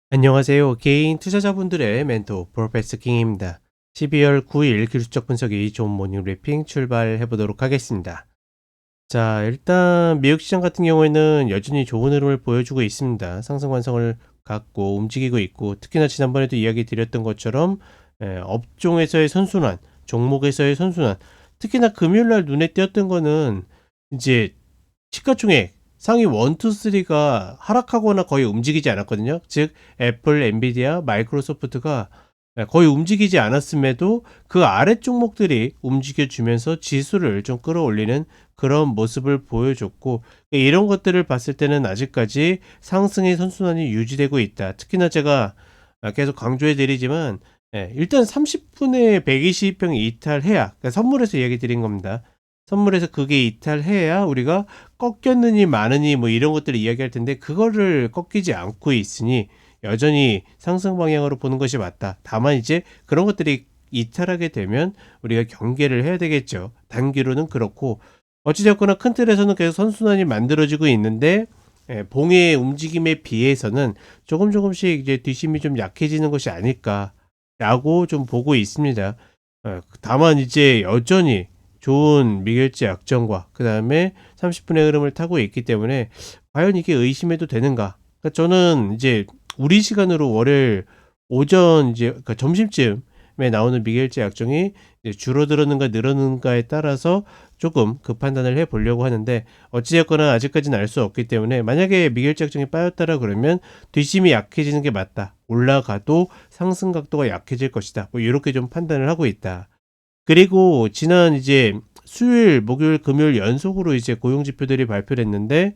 안녕하세요. 개인 투자자분들의 멘토 프로페서 킹입니다. 12월 9일 기술적 분석이 좋은 모닝 브리핑 출발해 보도록 하겠습니다. 자, 일단 미국 시장 같은 경우에는 여전히 좋은 흐름을 보여주고 있습니다. 상승 관성을 갖고 움직이고 있고, 특히나 지난번에도 이야기 드렸던 것처럼 업종에서의 선순환, 종목에서의 선순환, 특히나 금요일 날 눈에 띄었던 거는 이제 시가총액 상위 1, 2, 3가 하락하거나 거의 움직이지 않았거든요. 즉 애플, 엔비디아, 마이크로소프트가 거의 움직이지 않았음에도 그 아래 종목들이 움직여주면서 지수를 좀 끌어올리는 그런 모습을 보여줬고, 이런 것들을 봤을 때는 아직까지 상승의 선순환이 유지되고 있다. 특히나 제가 계속 강조해 드리지만 일단 30분에 120평 이탈해야, 그러니까 선물에서 얘기 드린 겁니다. 선물에서 그게 이탈해야 우리가 꺾였느니 마느니 뭐 이런 것들을 이야기할 텐데, 그거를 꺾이지 않고 있으니 여전히 상승 방향으로 보는 것이 맞다. 다만 이제 그런 것들이 이탈하게 되면 우리가 경계를 해야 되겠죠. 단기로는 그렇고, 어찌됐거나 큰 틀에서는 계속 선순환이 만들어지고 있는데 봉의 움직임에 비해서는 조금씩 이제 뒷심이 좀 약해지는 것이 아닐까라고 좀 보고 있습니다. 다만 이제 여전히 좋은 미결제 약정과 그 다음에 30분의 흐름을 타고 있기 때문에 과연 이게 의심해도 되는가? 그러니까 저는 이제 우리 시간으로 월요일 오전 이제 그러니까 점심쯤에 나오는 미결제 약정이 이제 줄어들었는가 늘었는가에 따라서 조금 그 판단을 해보려고 하는데, 어찌됐거나 아직까지는 알 수 없기 때문에 만약에 미결제 약정이 빠졌다라 그러면 뒷심이 약해지는 게 맞다. 올라가도 상승 각도가 약해질 것이다. 뭐 이렇게 좀 판단을 하고 있다. 그리고 지난 이제 수요일, 목요일, 금요일 연속으로 이제 고용 지표들이 발표를 했는데,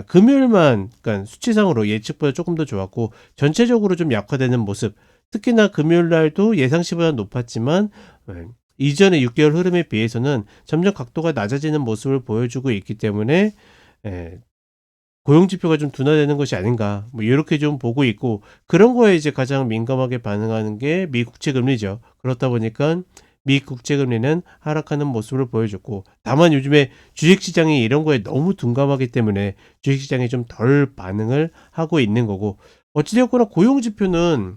금요일만 그러니까 수치상으로 예측보다 조금 더 좋았고 전체적으로 좀 약화되는 모습. 특히나 금요일 날도 예상치보다 높았지만 이전의 6개월 흐름에 비해서는 점점 각도가 낮아지는 모습을 보여주고 있기 때문에 고용 지표가 좀 둔화되는 것이 아닌가, 뭐 이렇게 좀 보고 있고, 그런 거에 이제 가장 민감하게 반응하는 게 미 국채 금리죠. 그렇다 보니까 미 국채 금리는 하락하는 모습을 보여줬고, 다만 요즘에 주식시장이 이런 거에 너무 둔감하기 때문에 주식시장이 좀 덜 반응을 하고 있는 거고, 어찌되었거나 고용 지표는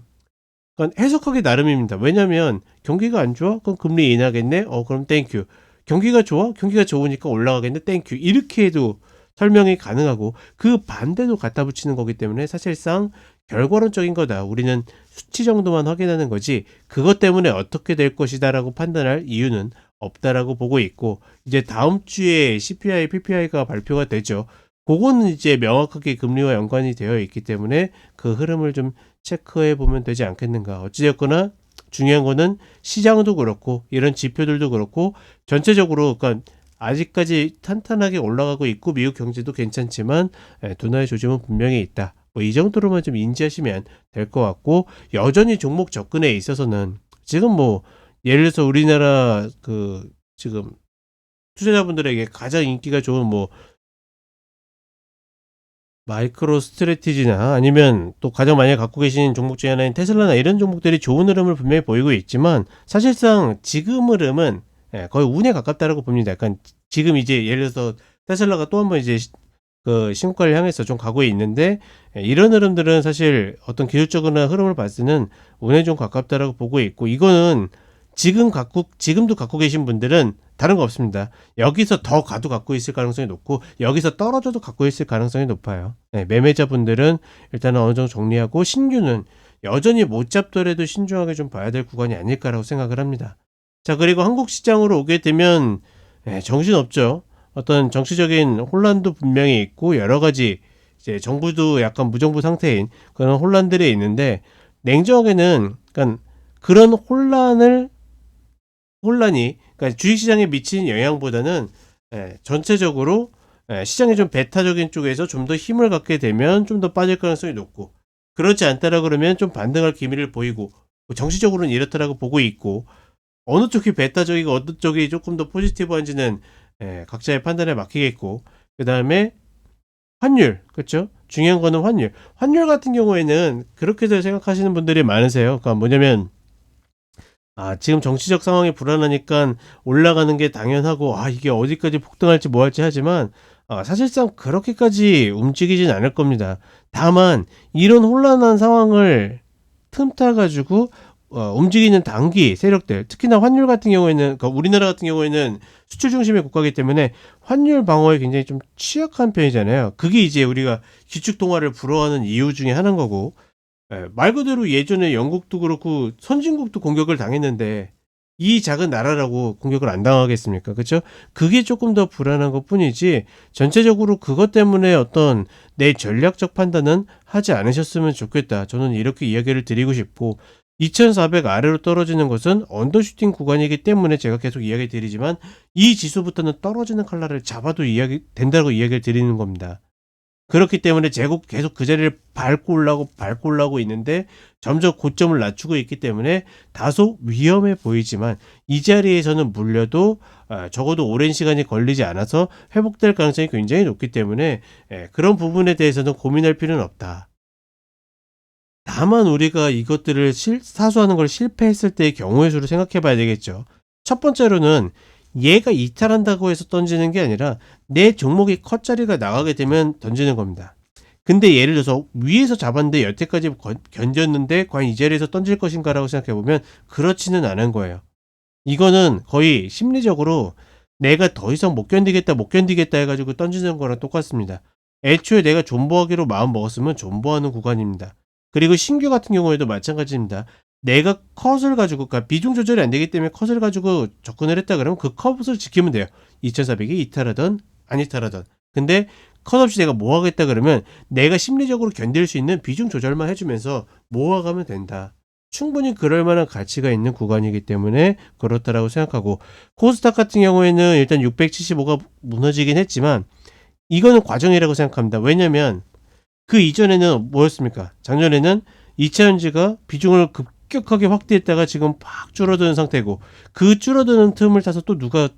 그러니까 해석하기 나름입니다. 왜냐면 경기가 안 좋아? 그럼 금리 인하겠네? 그럼 땡큐. 경기가 좋아? 경기가 좋으니까 올라가겠네? 땡큐. 이렇게 해도 설명이 가능하고, 그 반대도 갖다 붙이는 거기 때문에 사실상 결과론적인 거다. 우리는 수치 정도만 확인하는 거지 그것 때문에 어떻게 될 것이다라고 판단할 이유는 없다라고 보고 있고, 이제 다음 주에 CPI, PPI가 발표가 되죠. 그거는 이제 명확하게 금리와 연관이 되어 있기 때문에 그 흐름을 좀 체크해 보면 되지 않겠는가. 어찌됐거나 중요한 거는 시장도 그렇고 이런 지표들도 그렇고 전체적으로, 그러니까 아직까지 탄탄하게 올라가고 있고 미국 경제도 괜찮지만 둔화의 조짐은 분명히 있다. 뭐 이 정도로만 좀 인지하시면 될 것 같고, 여전히 종목 접근에 있어서는 지금 뭐 예를 들어서 우리나라 그 지금 투자자분들에게 가장 인기가 좋은 뭐 마이크로 스트래티지나 아니면 또 가장 많이 갖고 계신 종목 중에 하나인 테슬라나 이런 종목들이 좋은 흐름을 분명히 보이고 있지만, 사실상 지금 흐름은 거의 운에 가깝다라고 봅니다. 약간 지금 이제 예를 들어서 테슬라가 또 한번 이제 그 신고가를 향해서 좀 가고 있는데, 이런 흐름들은 사실 어떤 기술적인 흐름을 봤을 때는 운에 좀 가깝다라고 보고 있고, 이거는 지금도 갖고 계신 분들은 다른 거 없습니다. 여기서 더 가도 갖고 있을 가능성이 높고 여기서 떨어져도 갖고 있을 가능성이 높아요. 매매자분들은 일단은 어느 정도 정리하고, 신규는 여전히 못 잡더라도 신중하게 좀 봐야 될 구간이 아닐까라고 생각을 합니다. 자, 그리고 한국 시장으로 오게 되면 정신없죠. 어떤 정치적인 혼란도 분명히 있고 여러 가지 이제 정부도 약간 무정부 상태인 그런 혼란들이 있는데, 냉정하게는 그러니까 그런 혼란이 그러니까 주식시장에 미치는 영향보다는 전체적으로 시장이 좀 배타적인 쪽에서 좀 더 힘을 갖게 되면 좀 더 빠질 가능성이 높고, 그렇지 않다라 그러면 좀 반등할 기미를 보이고, 뭐 정치적으로는 이렇다라고 보고 있고, 어느 쪽이 배타적이고 어느 쪽이 조금 더 포지티브한지는 각자의 판단에 맡기겠고, 그 다음에 환율, 그렇죠? 중요한 거는 환율 같은 경우에는 그렇게들 생각하시는 분들이 많으세요. 그러니까 뭐냐면 지금 정치적 상황이 불안하니까 올라가는 게 당연하고, 이게 어디까지 폭등할지 뭐 할지 하지만 사실상 그렇게까지 움직이진 않을 겁니다. 다만 이런 혼란한 상황을 틈타 가지고 움직이는 단기 세력들, 특히나 환율 같은 경우에는, 그러니까 우리나라 같은 경우에는 수출 중심의 국가이기 때문에 환율 방어에 굉장히 좀 취약한 편이잖아요. 그게 이제 우리가 기축통화를 부러워하는 이유 중에 하나인 거고, 말 그대로 예전에 영국도 그렇고 선진국도 공격을 당했는데 이 작은 나라라고 공격을 안 당하겠습니까? 그렇죠? 그게 조금 더 불안한 것뿐이지, 전체적으로 그것 때문에 어떤 내 전략적 판단은 하지 않으셨으면 좋겠다. 저는 이렇게 이야기를 드리고 싶고, 2400 아래로 떨어지는 것은 언더슈팅 구간이기 때문에 제가 계속 이야기 드리지만, 이 지수부터는 떨어지는 칼날을 잡아도 된다고 이야기를 드리는 겁니다. 그렇기 때문에 제국 계속 그 자리를 밟고 올라오고 있는데 점점 고점을 낮추고 있기 때문에 다소 위험해 보이지만, 이 자리에서는 물려도 적어도 오랜 시간이 걸리지 않아서 회복될 가능성이 굉장히 높기 때문에 그런 부분에 대해서는 고민할 필요는 없다. 다만 우리가 이것들을 사수하는 걸 실패했을 때의 경우의 수를 생각해 봐야 되겠죠. 첫 번째로는 얘가 이탈한다고 해서 던지는 게 아니라 내 종목이 컷자리가 나가게 되면 던지는 겁니다. 근데 예를 들어서 위에서 잡았는데 여태까지 견뎠는데 과연 이 자리에서 던질 것인가라고 생각해 보면 그렇지는 않은 거예요. 이거는 거의 심리적으로 내가 더 이상 못 견디겠다 해가지고 던지는 거랑 똑같습니다. 애초에 내가 존버하기로 마음 먹었으면 존버하는 구간입니다. 그리고 신규 같은 경우에도 마찬가지입니다. 내가 컷을 가지고, 그러니까 비중 조절이 안 되기 때문에 컷을 가지고 접근을 했다 그러면 그 컷을 지키면 돼요. 2400이 이탈하던 안 이탈하던. 근데 컷 없이 내가 모아가겠다 그러면 내가 심리적으로 견딜 수 있는 비중 조절만 해주면서 모아가면 된다. 충분히 그럴 만한 가치가 있는 구간이기 때문에 그렇다라고 생각하고, 코스닥 같은 경우에는 일단 675가 무너지긴 했지만 이거는 과정이라고 생각합니다. 왜냐면 그 이전에는 뭐였습니까? 작년에는 2차전지가 비중을 급격하게 확대했다가 지금 팍 줄어드는 상태고, 그 줄어드는 틈을 타서 또 누가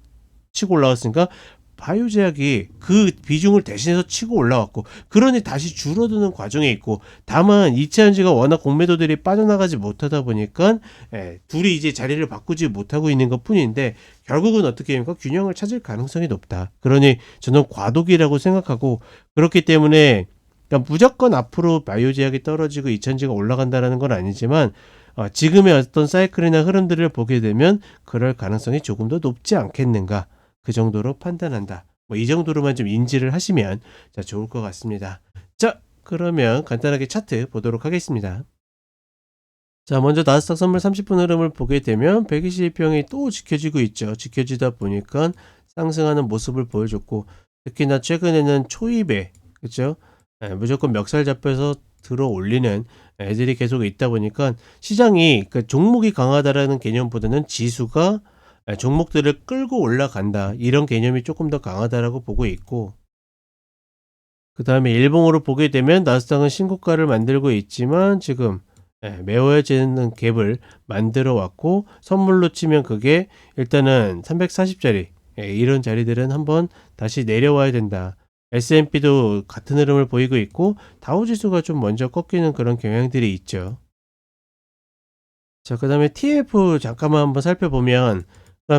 치고 올라왔으니까 바이오제약이 그 비중을 대신해서 치고 올라왔고, 그러니 다시 줄어드는 과정에 있고, 다만 2차전지가 워낙 공매도들이 빠져나가지 못하다 보니까 둘이 이제 자리를 바꾸지 못하고 있는 것 뿐인데, 결국은 어떻게 됩니까? 균형을 찾을 가능성이 높다. 그러니 저는 과도기라고 생각하고, 그렇기 때문에 그러니까 무조건 앞으로 바이오제약이 떨어지고 2차전지가 올라간다라는 건 아니지만, 지금의 어떤 사이클이나 흐름들을 보게 되면 그럴 가능성이 조금 더 높지 않겠는가, 그 정도로 판단한다. 뭐 이 정도로만 좀 인지를 하시면 좋을 것 같습니다. 자, 그러면 간단하게 차트 보도록 하겠습니다. 자, 먼저 나스닥 선물 30분 흐름을 보게 되면 122평이 또 지켜지고 있죠. 지켜지다 보니까 상승하는 모습을 보여줬고, 특히나 최근에는 초입에, 그렇죠? 무조건 멱살 잡혀서 들어 올리는 애들이 계속 있다 보니까 시장이, 그 종목이 강하다라는 개념보다는 지수가 종목들을 끌고 올라간다, 이런 개념이 조금 더 강하다라고 보고 있고, 그 다음에 일봉으로 보게 되면 나스닥은 신고가를 만들고 있지만 지금 메워지는 갭을 만들어 왔고, 선물로 치면 그게 일단은 340자리, 이런 자리들은 한번 다시 내려와야 된다. S&P도 같은 흐름을 보이고 있고, 다우지수가 좀 먼저 꺾이는 그런 경향들이 있죠. 자, 그 다음에 TF 잠깐만 한번 살펴보면,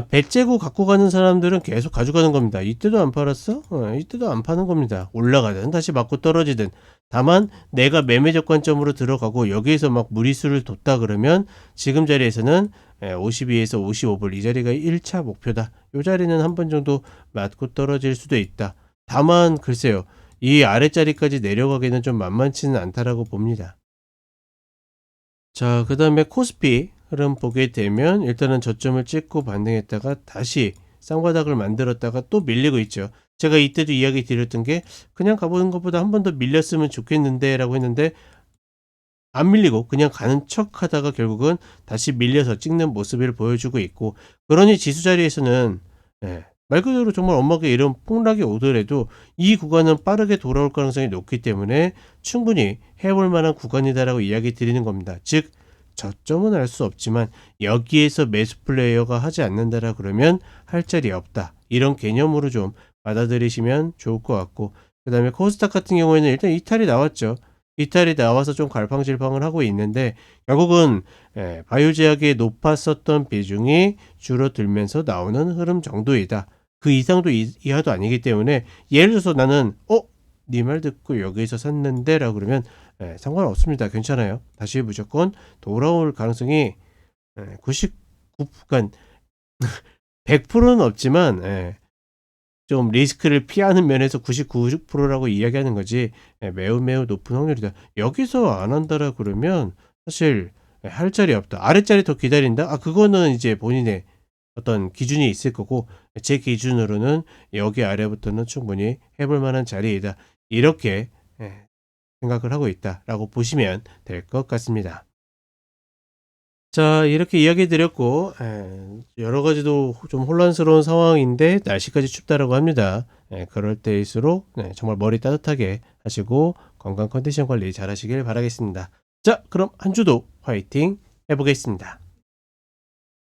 배째고 갖고 가는 사람들은 계속 가져가는 겁니다. 이때도 안 팔았어? 이때도 안 파는 겁니다. 올라가든 다시 맞고 떨어지든. 다만 내가 매매적 관점으로 들어가고 여기에서 막 무리수를 뒀다 그러면 지금 자리에서는 52에서 55불, 이 자리가 1차 목표다. 이 자리는 한 번 정도 맞고 떨어질 수도 있다. 다만 글쎄요, 이 아래자리까지 내려가기는 좀 만만치는 않다라고 봅니다. 자, 그 다음에 코스피 흐름 보게 되면 일단은 저점을 찍고 반등했다가 다시 쌍바닥을 만들었다가 또 밀리고 있죠. 제가 이때도 이야기 드렸던 게, 그냥 가보는 것보다 한 번 더 밀렸으면 좋겠는데 라고 했는데, 안 밀리고 그냥 가는 척 하다가 결국은 다시 밀려서 찍는 모습을 보여주고 있고, 그러니 지수 자리에서는 말 그대로 정말 엄하게 이런 폭락이 오더라도 이 구간은 빠르게 돌아올 가능성이 높기 때문에 충분히 해볼 만한 구간이다라고 이야기 드리는 겁니다. 즉, 저점은 알 수 없지만 여기에서 매수 플레이어가 하지 않는다라 그러면 할 자리 없다, 이런 개념으로 좀 받아들이시면 좋을 것 같고, 그 다음에 코스닥 같은 경우에는 일단 이탈이 나왔죠. 이탈이 나와서 좀 갈팡질팡을 하고 있는데, 결국은 바이오제약이 높았었던 비중이 줄어들면서 나오는 흐름 정도이다. 그 이상도 이하도 아니기 때문에, 예를 들어서 나는 네 말 듣고 여기서 샀는데 라고 그러면 상관없습니다. 괜찮아요. 다시 무조건 돌아올 가능성이 99, 그러니까 100%는 없지만 좀 리스크를 피하는 면에서 99%라고 이야기하는 거지 매우 매우 높은 확률이다. 여기서 안 한다라 그러면 사실 할 자리 없다. 아랫자리 더 기다린다? 그거는 이제 본인의 어떤 기준이 있을 거고 제 기준으로는 여기 아래부터는 충분히 해볼 만한 자리이다. 이렇게 생각을 하고 있다라고 보시면 될 것 같습니다. 자, 이렇게 이야기 드렸고 여러 가지도 좀 혼란스러운 상황인데 날씨까지 춥다라고 합니다. 그럴 때일수록 정말 머리 따뜻하게 하시고 건강 컨디션 관리 잘 하시길 바라겠습니다. 자, 그럼 한 주도 화이팅 해 보겠습니다.